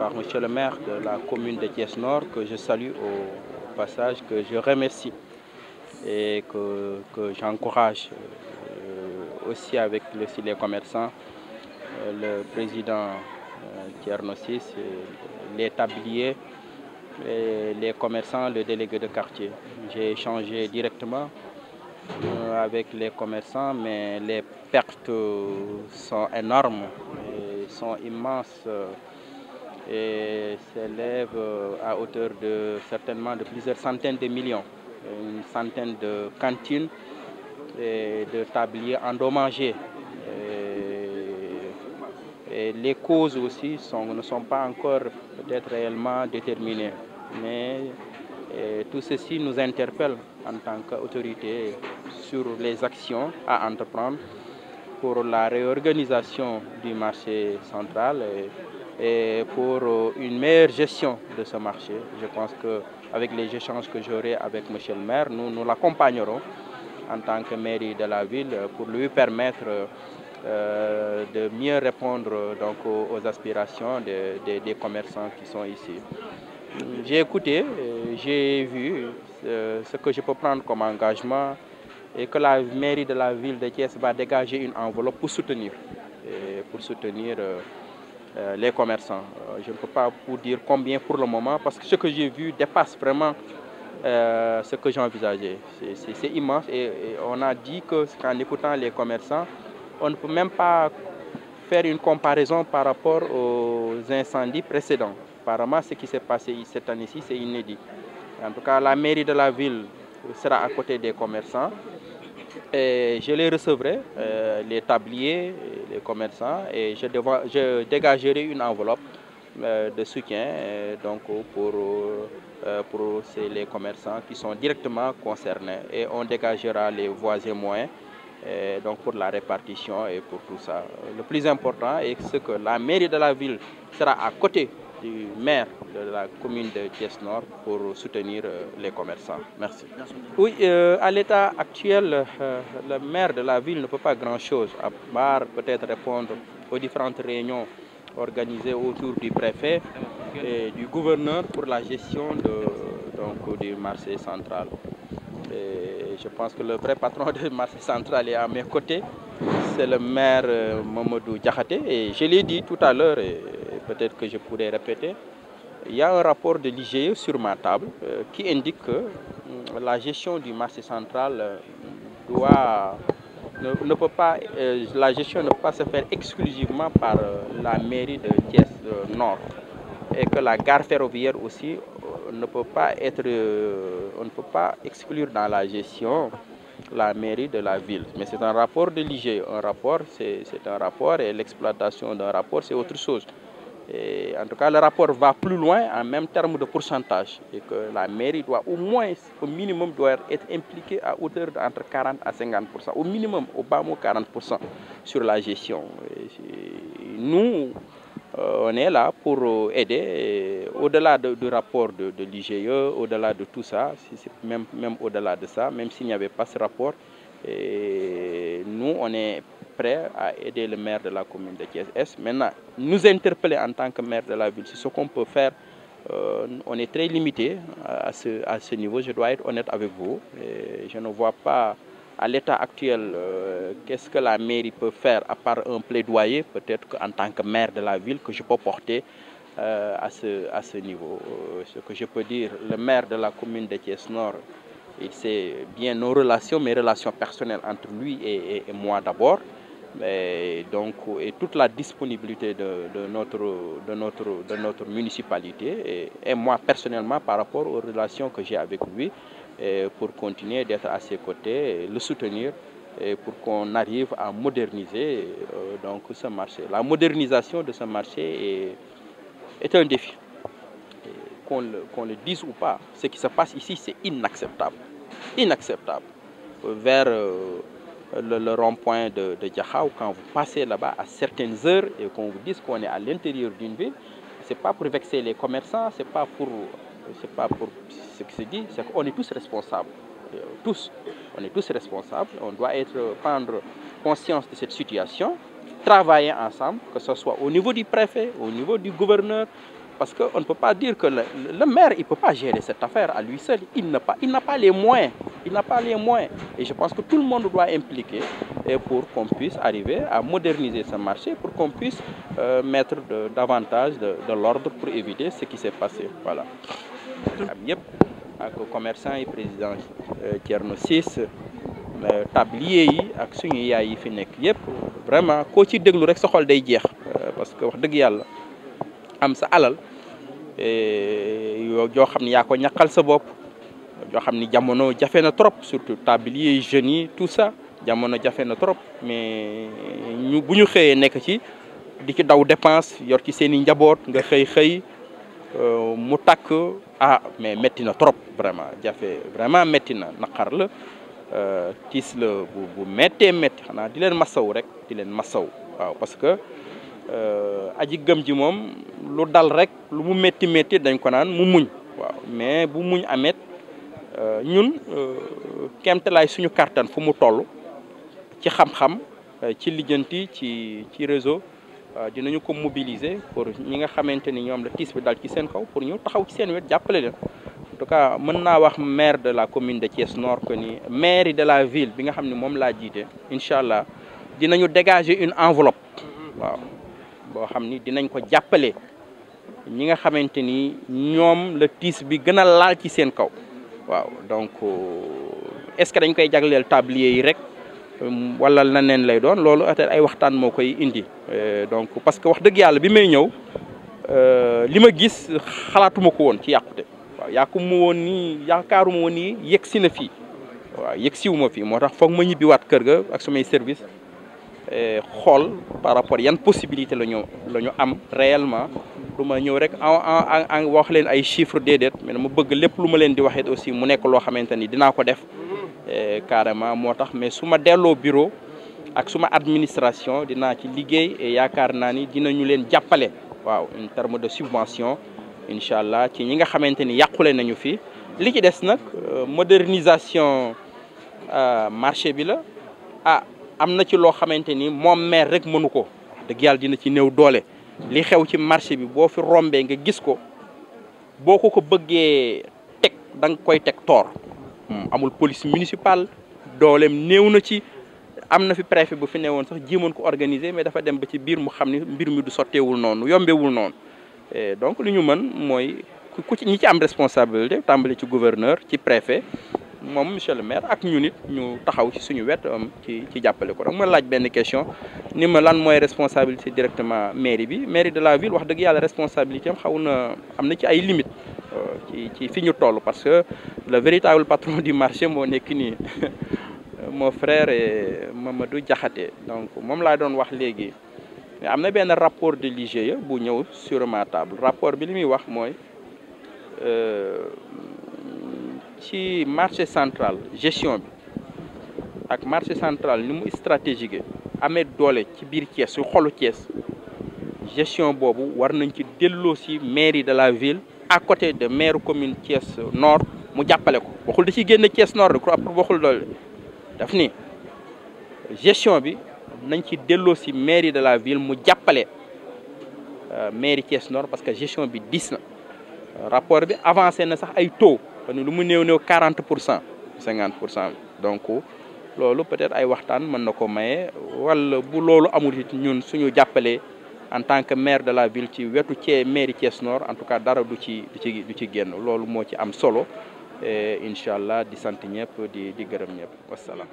par monsieur le maire de la commune de Thiès-Nord, que je salue au passage, que je remercie et que j'encourage aussi avec les commerçants, le président Thierno Ciss, les tabliers, les commerçants, le délégué de quartier. J'ai échangé directement avec les commerçants, mais les pertes sont énormes, et sont immenses et s'élèvent à hauteur de certainement de plusieurs centaines de millions. Une centaine de cantines et de tabliers endommagés. Et les causes aussi ne sont pas encore peut-être réellement déterminées. Mais tout ceci nous interpelle en tant qu'autorité sur les actions à entreprendre pour la réorganisation du marché central et pour une meilleure gestion de ce marché. Je pense qu'avec les échanges que j'aurai avec M. le maire, nous l'accompagnerons en tant que mairie de la ville pour lui permettre de mieux répondre donc, aux aspirations des commerçants qui sont ici. J'ai écouté, j'ai vu ce que je peux prendre comme engagement et que la mairie de la ville de Thiès va dégager une enveloppe pour soutenir les commerçants. Je ne peux pas vous dire combien pour le moment parce que ce que j'ai vu dépasse vraiment ce que j'envisageais. C'est immense et on a dit qu'en écoutant les commerçants, on ne peut même pas faire une comparaison par rapport aux incendies précédents. Apparemment, ce qui s'est passé cette année-ci, c'est inédit. En tout cas, la mairie de la ville sera à côté des commerçants. Et je les recevrai, les tabliers, les commerçants, et je dégagerai une enveloppe de soutien donc pour les commerçants qui sont directement concernés. Et on dégagera les voies et moyens donc pour la répartition et pour tout ça. Le plus important est que la mairie de la ville sera à côté du maire de la commune de Thiès-Nord pour soutenir les commerçants. Merci. Oui, à l'état actuel, le maire de la ville ne peut pas grand-chose, à part peut-être répondre aux différentes réunions organisées autour du préfet et du gouverneur pour la gestion du marché central. Et je pense que le vrai patron du marché central est à mes côtés, c'est le maire Mamadou Diakhaté. Et je l'ai dit tout à l'heure, et peut-être que je pourrais répéter, il y a un rapport de l'IGE sur ma table qui indique que la gestion du marché central la gestion ne peut pas se faire exclusivement par la mairie de Thiès Nord. Et que la gare ferroviaire aussi on ne peut pas exclure dans la gestion la mairie de la ville. Mais c'est un rapport de l'IGE. Un rapport, c'est un rapport et l'exploitation d'un rapport, c'est autre chose. Et en tout cas, le rapport va plus loin en même terme de pourcentage et que la mairie doit au moins, au minimum, doit être impliquée à hauteur entre 40 à 50%, au minimum, au bas mot 40% sur la gestion. Et nous, on est là pour aider, au-delà du rapport de l'IGE, au-delà de tout ça, même au-delà de ça, même s'il n'y avait pas ce rapport, nous, on est prêt à aider le maire de la commune de Thiès-Est. Maintenant, nous interpeller en tant que maire de la ville, c'est ce qu'on peut faire. On est très limité à ce niveau, je dois être honnête avec vous. Et je ne vois pas à l'état actuel qu'est-ce que la mairie peut faire à part un plaidoyer, peut-être qu'en tant que maire de la ville, que je peux porter à ce niveau. Ce que je peux dire, le maire de la commune de Thiès-Nord, il sait bien nos relations, mes relations personnelles entre lui et moi d'abord. Et toute la disponibilité de notre municipalité et moi personnellement par rapport aux relations que j'ai avec lui pour continuer d'être à ses côtés, le soutenir et pour qu'on arrive à moderniser ce marché. La modernisation de ce marché est un défi. Qu'on le dise ou pas, ce qui se passe ici, c'est inacceptable. Inacceptable. Vers le rond-point de Diakhao, quand vous passez là-bas à certaines heures et qu'on vous dise qu'on est à l'intérieur d'une ville, ce n'est pas pour vexer les commerçants, ce n'est pas pour ce qui se dit, c'est qu'on est tous responsables. Tous, on est tous responsables. On doit prendre conscience de cette situation, travailler ensemble, que ce soit au niveau du préfet, au niveau du gouverneur, parce qu'on ne peut pas dire que le maire il peut pas gérer cette affaire à lui seul. Il n'a pas les moyens. Il n'a pas les moyens. Et je pense que tout le monde doit impliquer pour qu'on puisse arriver à moderniser ce marché, pour qu'on puisse mettre davantage de l'ordre pour éviter ce qui s'est passé. Voilà. Ak commerçant yi président Thierno Ciss tablier yi ak suñu yaay yi fi nekk yëpp vraiment koo ci déglu rek sa xol day jeex parce que wax dëgg yàlla am sa alal joo xam ne yaa ko ñaqal sa bopp joo xam ni jamono jafe na trop surtout tablier yi jeunes yi tout ça jamono jafe na trop mais bu ñu xëyee nekk ci di ci daw dépense yor ci seen i njaboot nga xëy mu takk mais métti na trop vraiment jafe vraiment métti na naqar la tiis la bu méttee métti xanaa di leen masaw rek di leen masaw waaw parce que aji gëm ji moom lu dal rek lu mu métti métti dañ ko naan mu muñ waaw mais bu muñ amet ñun kemtalaay suñu kartan fu mu toll ci xam-xam ci lijjanti ci réseau dinañu ko mobiliser pour ñi nga xamante ni ñoom la tiis bi dal ci seen kaw pour ñu taxaw ci seen wet jàppale leen en tout cas mën naa wax maire de la commune de Thiès Nord que ni maire de la ville bi nga xam ne moom laa jiite incha allah dinañu dégager une enveloppe waaw boo xam ni dinañ ko jàppale ñi nga xamante ni ñoom la tiis bi gën a laal ci seen kaw waaw donc est-ce que dañ koy jagleel tablier yi rek wala leneen lay doon loolu peut-être ay waxtaan moo koy indi donc parce que wax dëgg yàlla bi may ñëw li ma gis xalaatuma ko woon ci yàqute waaw yaakaaruma woon nii yegg si na fii waaw yegg siwuma fii moo tax foog ma ñibbiwaat kër ga ak samay service xool par rapport yan possibilité la ñu am réellement du ma ñëw rek en wax leen ay chiffres déedéet mais dama bëgg lépp lu ma leen di waxee aussi mu nekk loo xamante ni dinaa ko def carrément moo tax mais su ma delloo bureau ak suma administration dinaa ci liggéey et yaakaar naa ni dinañu leen jàppale waaw en terme de subvention incha allah ci ñi nga xamante ni yàqule nañu fi li ci des nag modernisation marché bi la am na ci loo xamante ni moom maire rek mënu ko wax dëgg yàlla dina ci néew doole li xew ci marché bi boo fi rombee nga gis ko boo ko bëggee teg da nga koy teg toor amul police municipale dooleem néew na ci am na fi préfet bu fi newoon sax jéemoon ko organiser mais dafa dem ba ci biir mu xam ni mbir mi du sotteewul noonu yombewul noonu donc li ñu mën mooy ku ci ñi ci am responsabilité tàmbali ci gouverneur ci préfet moom monsieur le maire ak ñu nit ñu taxaw ci suñu wet ci jàppale ko rek ma laaj benn question ni ma lan mooy responsabilité directement mairie bi mairie de la ville wax dëgg yàlla responsabilité am xaw na am na ci ay limites ci fi ñu toll parce que le véritable patron du marché moo nekk nii mon frère Mamadou Diakhaté donc moom laa doon wax léegi am na benn rapport de l'IGE bu ñëw sur ma table rapport bi li muy wax mooy ci marché central gestion bi ak marché central ni mu stratégique amee doole ci biir Thiès su xolu Thiès gestion boobu war nañ ci delloo si mairie de la ville à côté de maire commune Thiès Nord mu jàppale ko waxul da ciy génn Thiès Nord de pour waxul doole daf ni gestion bi nañ ci delloo si mairie de la ville mu jàppale mairie Thiès Nord parce que gestion bi dis na rapport bi avancé na sax ay taux lu mu néew 40% 50% donc loolu peut-être ay waxtaan mën na ko maye wala bu loolu amul it ñun suñu jàppale en tant que maire de la ville ci wetu mairie Thiès Nord en tout cas dara du ci génn loolu moo ci am solo incha allah di sant ñëpp di gërëm ñëpp wasalaam